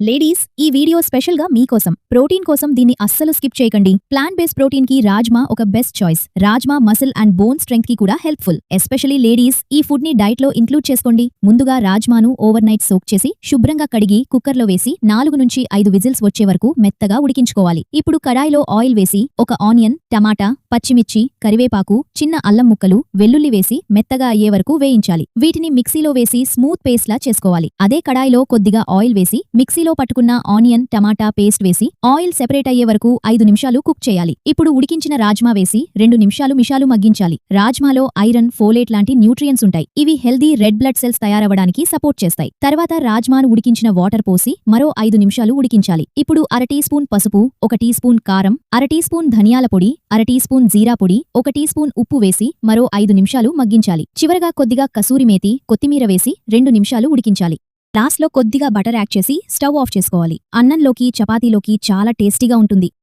Ladies ఈ video special గా మీకోసం ప్రోటీన్ కోసం దీన్ని అస్సలు స్కిప్ చేయకండి. ప్లాంట్ బేస్డ్ ప్రోటీన్ కి రాజ్మా ఒక best choice. Rajma muscle and bone strength కి కూడా హెల్ప్ఫుల్. ఎస్పెషల్లీ లేడీస్ ఈ ఫుడ్ ని డైట్ లో ఇంక్లూడ్ చేసుకోండి. ముందుగా రాజ్మాను ఓవర్ నైట్ సోక్ చేసి శుభ్రంగా కడిగి కుక్కర్ లో వేసి 4 నుంచి 5 విజిల్స్ వచ్చే వరకు మెత్తగా ఉడికించుకోవాలి. ఇప్పుడు కడాయిలో ఆయిల్ వేసి ఒక ఆనియన్, టమాటా, పచ్చిమిర్చి, కరివేపాకు, చిన్న అల్లం ముక్కలు, వెల్లుల్లి వేసి మెత్తగా అయ్యే వరకు వేయించాలి. వీటిని మిక్సీలో వేసి స్మూత్ పేస్ట్ లా చేసుకోవాలి. అదే కడాయిలో కొద్దిగా ఆయిల్ వేసి మిక్సీలో పట్టుకున్న ఆనియన్, టమాటా పేస్ట్ వేసి ఆయిల్ సెపరేట్ అయ్యే వరకు 5 నిమిషాలు కుక్ చేయాలి. ఇప్పుడు ఉడికించిన రాజ్మా వేసి 2 నిమిషాలు మిషాలు మగ్గించాలి. రాజ్మాలో ఐరన్, ఫోలేట్ లాంటి న్యూట్రియన్స్ ఉంటాయి. ఇవి హెల్దీ రెడ్ బ్లడ్ సెల్స్ తయారవడానికి సపోర్ట్ చేస్తాయి. తర్వాత రాజ్మాను ఉడికించిన వాటర్ పోసి మరో 5 నిమిషాలు ఉడికించాలి. ఇప్పుడు 1 టీ స్పూన్ పసుపు, 1 టీ స్పూన్ కారం, 1 టీ స్పూన్ ధనియాల పొడి, 1 టీ స్పూన్ జీరా పొడి, 1 టీ స్పూన్ ఉప్పు వేసి మరో 5 నిమిషాలు మగ్గించాలి. చివరగా కొద్దిగా కసూరి మేతి, కొత్తిమీర వేసి 2 నిమిషాలు ఉడికించాలి. లాస్ట్లో కొద్దిగా బటర్ యాడ్ చేసి స్టవ్ ఆఫ్ చేసుకోవాలి. అన్నంలోకి, చపాతీలోకి చాలా టేస్టీగా ఉంటుంది.